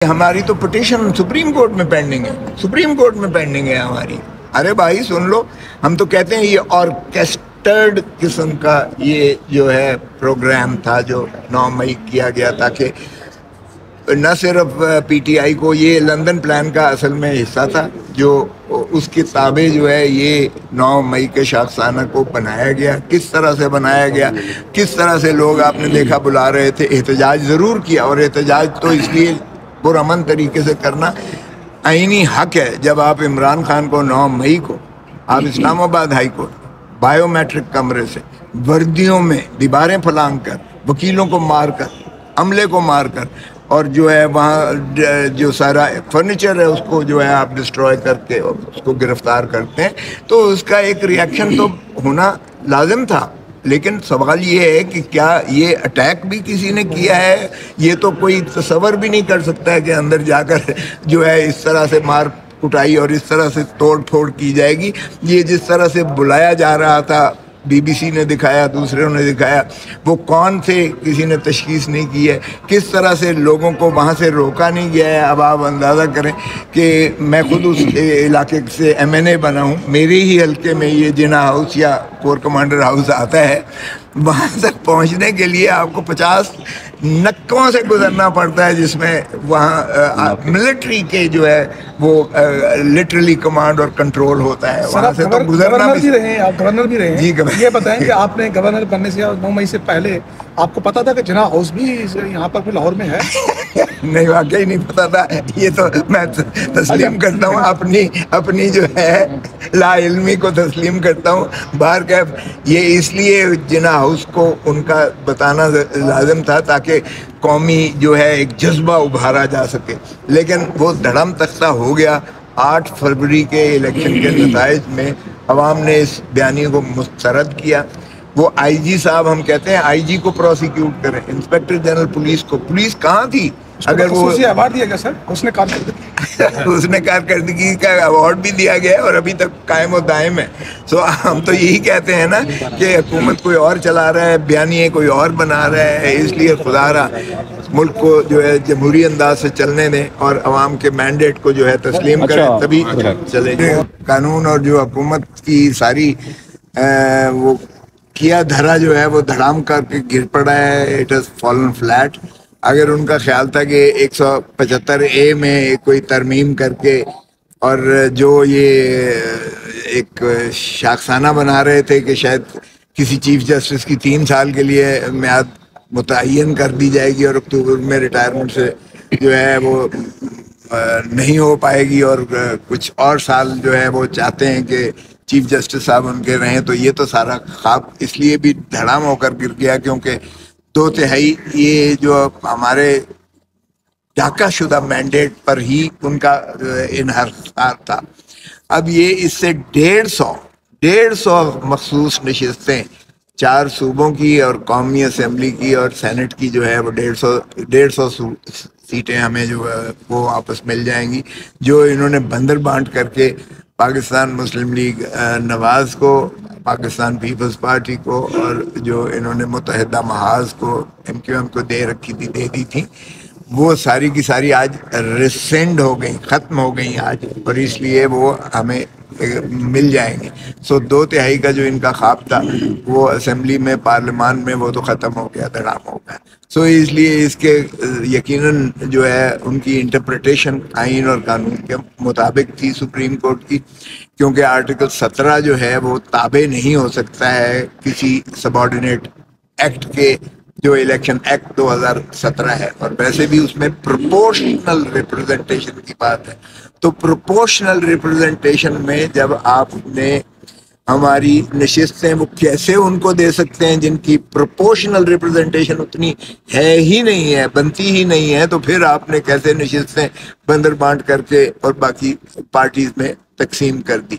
ہماری تو petition supreme court میں پینڈنگ ہے، سپریم کورٹ میں پینڈنگ ہے ہماری۔ ارے بھائی سن لو، ہم تو کہتے ہیں یہ آرکیسٹرڈ قسم کا یہ جو ہے پروگرام تھا جو 9 مئی کیا گیا، تاکہ نہ صرف پی ٹی آئی کو، یہ لندن پلان کا اصل میں حصہ تھا، جو اس کے تابع جو ہے یہ 9 مئی کے شاخسانہ کو بنایا گیا۔ کس طرح سے بنایا گیا، کس طرح سے لوگ آپ نے دیکھا بلا رہے تھے، احتجاج ضرور کیا، اور احتجاج تو اس لیے پرامن طریقے سے کرنا آئینی حق ہے۔ جب آپ عمران خان کو 9 مئی کو آپ اسلام آباد ہائی کورٹ بائیو میٹرک کمرے سے وردیوں میں دیواریں پھلانگ کر، وکیلوں کو مار کر، عملے کو مار کر، اور جو ہے وہاں جو سارا فرنیچر ہے اس کو جو ہے آپ ڈسٹروائے کر کے اس کو گرفتار کرتے ہیں، تو اس کا ایک ری ایکشن تو ہونا لازم تھا۔ لیکن سوال یہ ہے کہ کیا یہ اٹیک بھی کسی نے کیا ہے؟ یہ تو کوئی تصور بھی نہیں کر سکتا ہے کہ اندر جا کر جو ہے اس طرح سے مار کٹائی اور اس طرح سے توڑ پھوڑ کی جائے گی۔ یہ جس طرح سے بلایا جا رہا تھا، بی بی سی نے دکھایا، دوسروں نے دکھایا، وہ کون تھے کسی نے تشخیص نہیں کی ہے، کس طرح سے لوگوں کو وہاں سے روکا نہیں گیا ہے۔ اب آپ اندازہ کریں کہ میں خود اس علاقے سے ایم این اے بنا ہوں، میرے ہی حلقے میں یہ جناح ہاؤس یا کور کمانڈر ہاؤس آتا ہے، وہاں تک پہنچنے کے لیے آپ کو 50 نکوں سے گزرنا پڑتا ہے، جس میں وہاں ملٹری کے جو ہے وہ لٹرلی کمانڈ اور کنٹرول ہوتا ہے، وہاں سے تو گزرنا بھی رہے ہیں۔ آپ گورنر بھی رہے ہیں، جی یہ بتائیں کہ آپ نے گورنر بننے سے 9 مئی سے پہلے آپ کو پتا تھا کہ جناح ہاؤس بھی یہاں پر لاہور میں ہے؟ نہیں، واقعی نہیں پتا تھا۔ یہ تو میں تسلیم کرتا ہوں، اپنی جو ہے لا علمی کو تسلیم کرتا ہوں۔ بہرکیف یہ اس لیے جناح ہاؤس کو ان کا بتانا لازم تھا تاکہ قومی جو ہے ایک جذبہ ابھارا جا سکے، لیکن وہ دھڑم تختہ ہو گیا۔ 8 فروری کے الیکشن کے نتائج میں عوام نے اس بیانیے کو مسترد کیا۔ وہ آئی جی صاحب، ہم کہتے ہیں آئی جی کو پروسیکیوٹ کریں، انسپیکٹر جنرل پولیس کو، پولیس کہاں تھی؟ اگر وہ ایوارڈ دیا گیا سر، اس نے کارکردگی اس نے کارکردگی کا ایوارڈ بھی دیا گیا ہے اور ابھی تک قائم و دائم ہے۔ سو ہم تو یہی کہتے ہیں نا کہ حکومت کوئی اور چلا رہا ہے، بیانیے کوئی اور بنا رہا ہے، اس لیے خدا را ملک کو جو ہے جمہوری انداز سے چلنے دیں اور عوام کے مینڈیٹ کو جو ہے تسلیم کریں، تبھی چلے گی۔ قانون اور جو حکومت کی ساری وہ کیا دھرا جو ہے وہ دھڑام کر کے گر پڑا ہے، اٹ ہیز فالن فلیٹ۔ اگر ان کا خیال تھا کہ 175A میں کوئی ترمیم کر کے اور جو یہ ایک شاخسانہ بنا رہے تھے کہ شاید کسی چیف جسٹس کی 3 سال کے لیے میعاد متعین کر دی جائے گی اور اکتوبر میں ریٹائرمنٹ سے جو ہے وہ نہیں ہو پائے گی، اور کچھ اور سال جو ہے وہ چاہتے ہیں کہ چیف جسٹس صاحب ان کے رہیں، تو یہ تو سارا خواب اس لیے بھی دھڑام ہو کر گر گیا کیونکہ 2/3 یہ جو ہمارے ڈھاکہ شدہ مینڈیٹ پر ہی ان کا انحصار تھا۔ اب یہ اس سے 150 مخصوص نشستیں 4 صوبوں کی اور قومی اسمبلی کی اور سینٹ کی جو ہے وہ 150 سیٹیں ہمیں جو ہے وہ واپس مل جائیں گی، جو انہوں نے بندر بانٹ کر کے پاکستان مسلم لیگ نواز کو، پاکستان پیپلز پارٹی کو اور جو انہوں نے متحدہ محاذ کو، MQM کو دے رکھی تھی، دے دی تھی، وہ ساری کی ساری آج ریسینڈ ہو گئی، ختم ہو گئی آج، اور اس لیے وہ ہمیں مل جائیں گے۔ سو 2/3 کا جو ان کا خواب تھا وہ اسمبلی میں، پارلیمان میں، وہ تو ختم ہو گیا، دھڑام ہو گیا۔ سو اس لیے اس کے یقیناً جو ہے ان کی انٹرپریٹیشن آئین اور قانون کے مطابق تھی سپریم کورٹ کی، کیونکہ آرٹیکل 17 جو ہے وہ تابع نہیں ہو سکتا ہے کسی سبارڈینیٹ ایکٹ کے، جو الیکشن ایکٹ 2017 ہے، اور ویسے بھی اس میں پروپورشنل ریپرزنٹیشن کی بات ہے۔ تو پروپورشنل ریپرزنٹیشن میں جب آپ نے ہماری نشستیں، وہ کیسے ان کو دے سکتے ہیں جن کی پروپورشنل ریپرزنٹیشن اتنی ہے ہی نہیں ہے، بنتی ہی نہیں ہے، تو پھر آپ نے کیسے نشستیں بندر بانٹ کر کے اور باقی پارٹیز میں تقسیم کر دی؟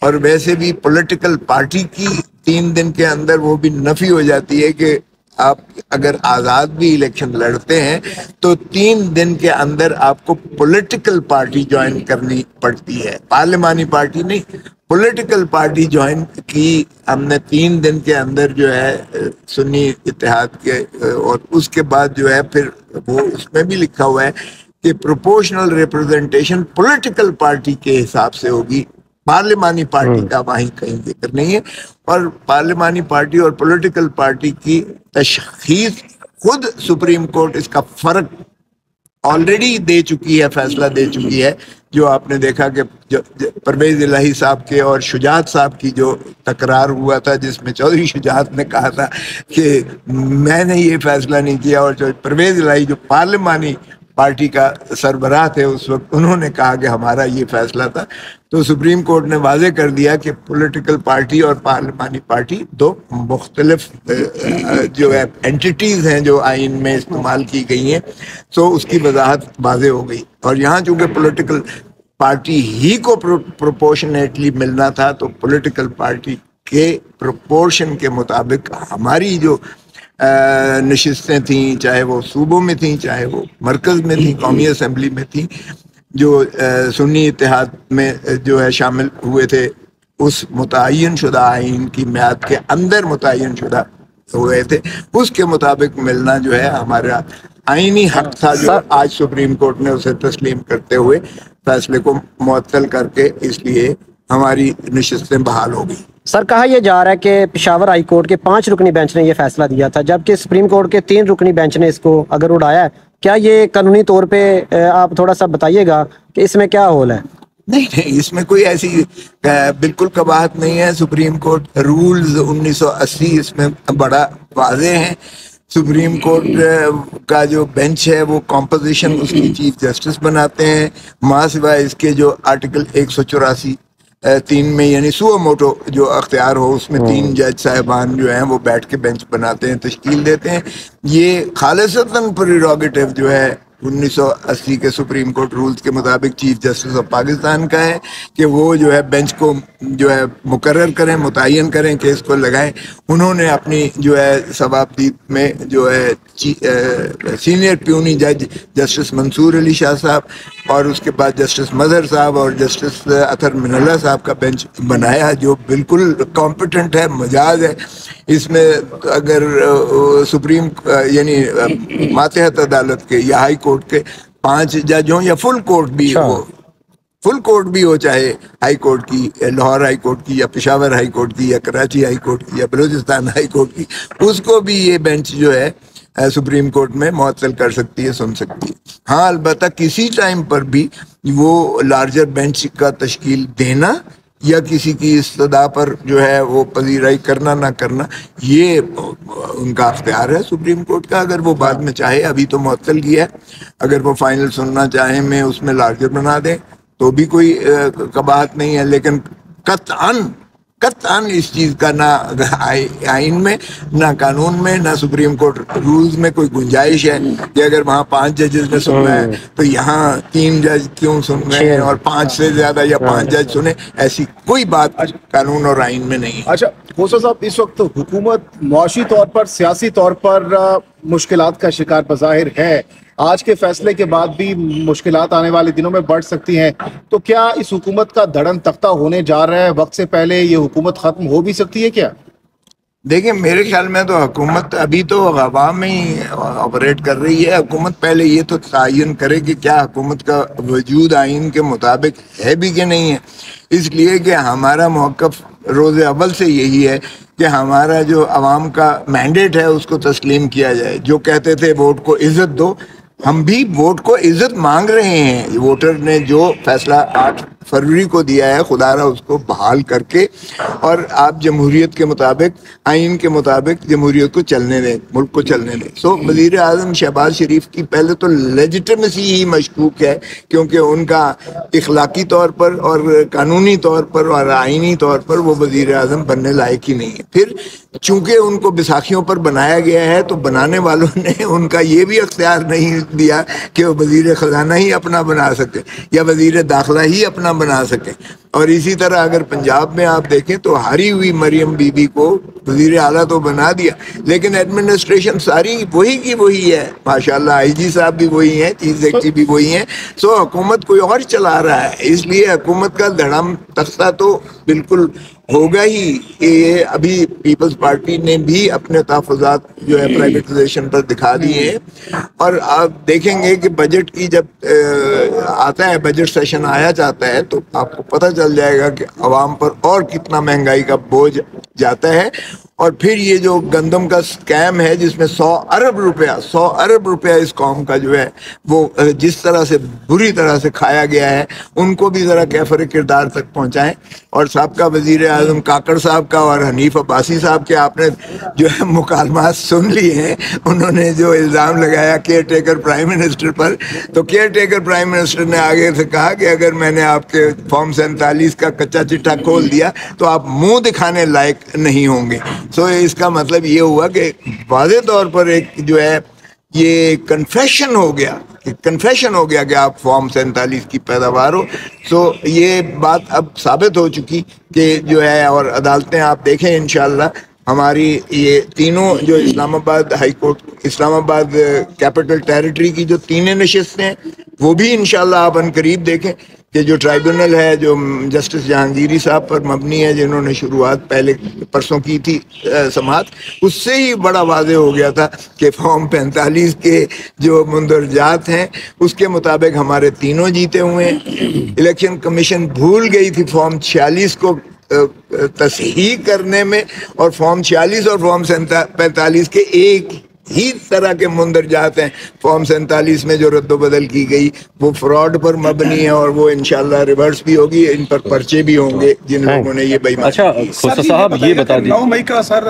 اور ویسے بھی پولیٹیکل پارٹی کی 3 دن کے اندر وہ بھی نفی ہو جاتی ہے کہ آپ اگر آزاد بھی الیکشن لڑتے ہیں تو 3 دن کے اندر آپ کو پولیٹیکل پارٹی جوائن کرنی پڑتی ہے، پارلیمانی پارٹی نہیں، پولیٹیکل پارٹی جوائن کی ہم نے 3 دن کے اندر جو ہے سنی اتحاد کے، اور اس کے بعد جو ہے پھر وہ اس میں بھی لکھا ہوا ہے کہ پروپورشنل ریپرزنٹیشن پولیٹیکل پارٹی کے حساب سے ہوگی، پارلیمانی پارٹی کا وہیں کہیں ذکر نہیں ہے. اور پارلیمانی پارٹی اور پولیٹیکل پارٹی کی تشخیص خود سپریم کورٹ اس کا فرق آلریڈی دے چکی ہے، فیصلہ دے چکی ہے. جو آپ نے دیکھا کہ پرویز الہی صاحب کے اور شجاعت صاحب کی جو تکرار ہوا تھا، جس میں چودھری شجاعت نے کہا تھا کہ میں نے یہ فیصلہ نہیں کیا، اور جو پرویز الہی جو پارلیمانی پارٹی کا سربراہ تھے اس وقت، انہوں نے کہا کہ ہمارا یہ فیصلہ تھا. تو سپریم کورٹ نے واضح کر دیا کہ پولیٹیکل پارٹی اور پارلیمانی پارٹی دو مختلف جو ہے اینٹیٹیز ہیں جو آئین میں استعمال کی گئی ہیں. تو اس کی وضاحت واضح ہو گئی. اور یہاں چونکہ پولیٹیکل پارٹی ہی کو پروپورشنیٹلی ملنا تھا، تو پولیٹیکل پارٹی کے پروپورشن کے مطابق ہماری جو نشستیں تھیں، چاہے وہ صوبوں میں تھیں، چاہے وہ مرکز میں تھیں، قومی اسمبلی میں تھیں، جو سنی اتحاد میں جو ہے شامل ہوئے تھے، اس متعین شدہ آئین کی میعاد کے اندر متعین شدہ ہوئے تھے، اس کے مطابق ملنا جو ہے ہمارا آئینی حق تھا، جو آج سپریم کورٹ نے اسے تسلیم کرتے ہوئے فیصلے کو معطل کر کے اس لیے ہماری نشستیں بحال ہو گئی. سر، کہا یہ جا رہا ہے کہ پشاور ہائی کورٹ کے 5 رکنی بینچ نے یہ فیصلہ دیا تھا، جبکہ سپریم کورٹ کے 3 رکنی بینچ نے اس کو اگر اڑایا ہے. کیا یہ قانونی طور پہ آپ تھوڑا سا بتائیے گا کہ اس میں کیا ہول ہے؟ نہیں، اس میں کوئی ایسی بالکل قباحت نہیں ہے. سپریم کورٹ رولز 1980 اس میں بڑا واضح ہیں. سپریم کورٹ کا جو بینچ ہے وہ کمپوزیشن اس کی چیف جسٹس بناتے ہیں، ماں سوائے اس کے جو آرٹیکل 184(3) میں یعنی سو موٹو جو اختیار ہو، اس میں 3 جج صاحبان جو ہیں وہ بیٹھ کے بینچ بناتے ہیں، تشکیل دیتے ہیں. یہ خالصتاً پریروگیٹو جو ہے 1980 کے سپریم کورٹ رولز کے مطابق چیف جسٹس آف پاکستان کا ہے کہ وہ جو ہے بینچ کو جو ہے مقرر کریں، متعین کریں، کیس کو لگائیں. انہوں نے اپنی جو ہے ثوابدید میں جو ہے سینئر پیونی جج جسٹس منصور علی شاہ صاحب اور اس کے بعد جسٹس مظہر صاحب اور جسٹس اطہر من اللہ صاحب کا بینچ بنایا، جو بالکل کمپیٹنٹ ہے، مجاز ہے. اس میں اگر سپریم یعنی ماتحت عدالت کے یا ہائی کورٹ کے 5 جج ہوں یا فل کورٹ بھی ہو، فل کورٹ بھی ہو، چاہے ہائی کورٹ کی، لاہور ہائی کورٹ کی یا پشاور ہائی کورٹ کی یا کراچی ہائی کورٹ کی یا بلوچستان ہائی کورٹ کی، اس کو بھی یہ بینچ جو ہے سپریم کورٹ میں معطل کر سکتی ہے، سن سکتی ہے. ہاں البتہ کسی ٹائم پر بھی وہ لارجر بینچ کا تشکیل دینا یا کسی کی استدعا پر جو ہے وہ پذیرائی کرنا نہ کرنا، یہ ان کا اختیار ہے سپریم کورٹ کا. اگر وہ بعد میں چاہے، ابھی تو معطل کیا ہے، اگر وہ فائنل سننا چاہیں میں اس میں لارجر بنا دیں تو بھی کوئی قباحت نہیں ہے. لیکن قطعاً اس چیز کا نہ آئین میں، نہ قانون میں، نہ سپریم کورٹ رولز میں کوئی گنجائش ہے کہ اگر وہاں 5 ججز نے سننا ہے تو یہاں 3 جج کیوں سن رہے ہیں اور 5 سے زیادہ یا 5 جج سنیں. ایسی کوئی بات قانون اور آئین میں نہیں. اچھا خوسر صاحب، اس وقت حکومت معاشی طور پر، سیاسی طور پر مشکلات کا شکار بظاہر ہے. آج کے فیصلے کے بعد بھی مشکلات آنے والے دنوں میں بڑھ سکتی ہیں. تو کیا اس حکومت کا دھڑن تختہ ہونے جا رہا ہے؟ وقت سے پہلے یہ حکومت ختم ہو بھی سکتی ہے کیا؟ دیکھیں، میرے خیال میں تو حکومت ابھی تو ہوا میں ہی آپریٹ کر رہی ہے. حکومت پہلے یہ تو تعین کرے کہ کیا حکومت کا وجود آئین کے مطابق ہے بھی کہ نہیں ہے. اس لیے کہ ہمارا موقف روز اول سے یہی ہے کہ ہمارا جو عوام کا مینڈیٹ ہے اس کو تسلیم کیا جائے. جو کہتے تھے ووٹ کو عزت دو، ہم بھی ووٹ کو عزت مانگ رہے ہیں. ووٹر نے جو فیصلہ 8 فروری کو دیا ہے، خدا را اس کو بحال کر کے اور آپ جمہوریت کے مطابق، آئین کے مطابق جمہوریت کو چلنے دیں، ملک کو چلنے دیں. سو وزیر اعظم شہباز شریف کی پہلے تو لیجیٹمیسی ہی مشکوک ہے، کیونکہ ان کا اخلاقی طور پر اور قانونی طور پر اور آئینی طور پر وہ وزیر اعظم بننے لائق ہی نہیں ہے. پھر چونکہ ان کو بیساکھیوں پر بنایا گیا ہے تو بنانے والوں نے ان کا یہ بھی اختیار نہیں دیا کہ وہ وزیر خزانہ ہی اپنا بنا سکے یا وزیر داخلہ ہی اپنا بنا سکے. اور اسی طرح اگر پنجاب میں آپ دیکھیں تو ہاری ہوئی مریم بی بی کو وزیر اعلیٰ تو بنا دیا، لیکن ایڈمنسٹریشن ساری وہی کی وہی ہے، ماشاءاللہ آئی جی صاحب بھی وہی ہیں، چیف سیکرٹری بھی وہی ہیں، سو حکومت کوئی اور چلا رہا ہے، اس لیے حکومت کا دھڑم تختہ تو بالکل ہوگا ہی۔ یہ ابھی پیپلز پارٹی نے بھی اپنے تحفظات جو ہے پرائیویٹائزیشن پر دکھا دیے ہیں، اور آپ دیکھیں گے کہ بجٹ کی جب آتا ہے، بجٹ سیشن آیا جاتا ہے، تو آپ کو پتہ چل جائے گا کہ عوام پر اور کتنا مہنگائی کا بوجھ جاتا ہے۔ اور پھر یہ جو گندم کا سکیم ہے جس میں 100 ارب روپیہ اس قوم کا جو ہے وہ جس طرح سے بری طرح سے کھایا گیا ہے، ان کو بھی ذرا کیفر کردار تک پہنچائیں۔ اور سابقہ وزیر اعظم کاکڑ صاحب کا اور حنیف عباسی صاحب کے آپ نے جو ہے مکالمات سن لیے ہیں، انہوں نے جو الزام لگایا کیئر ٹیکر پرائم منسٹر پر، تو کیئر ٹیکر پرائم منسٹر نے آگے سے کہا کہ اگر میں نے آپ کے فارم 47 کا کچا چٹھا کھول دیا تو آپ منہ دکھانے لائق نہیں ہوں گے۔ سو اس کا مطلب یہ ہوا کہ واضح طور پر ایک جو ہے یہ کنفیشن ہو گیا کہ آپ فارم 47 کی پیداوار ہو۔ سو یہ بات اب ثابت ہو چکی کہ جو ہے، اور عدالتیں آپ دیکھیں انشاءاللہ ہماری یہ تینوں جو اسلام آباد ہائی کورٹ، اسلام آباد کیپٹل ٹیریٹری کی جو تینیں نشستیں ہیں، وہ بھی انشاءاللہ آپ ان قریب دیکھیں کہ جو ٹرائبونل ہے جو جسٹس جہانگیری صاحب پر مبنی ہے، جنہوں نے شروعات پہلے پرسوں کی تھی سماعت، اس سے ہی بڑا واضح ہو گیا تھا کہ فارم 45 کے جو مندرجات ہیں اس کے مطابق ہمارے تینوں جیتے ہوئے ہیں۔ الیکشن کمیشن بھول گئی تھی فارم 46 کو تصحیح کرنے میں، اور فارم 46 اور فارم 45 کے ایک ہی طرح کے مندرجات ہیں۔ فارم 47 میں جو رد و بدل کی گئی وہ فراڈ پر مبنی ہے، اور وہ انشاءاللہ ریورس بھی ہوگی، ان پر پرچے بھی ہوں گے جن لوگوں نے یہ بے ایمانی کی۔ اچھا خسرو صاحب یہ بتا دیجیے 9 مئی کا سر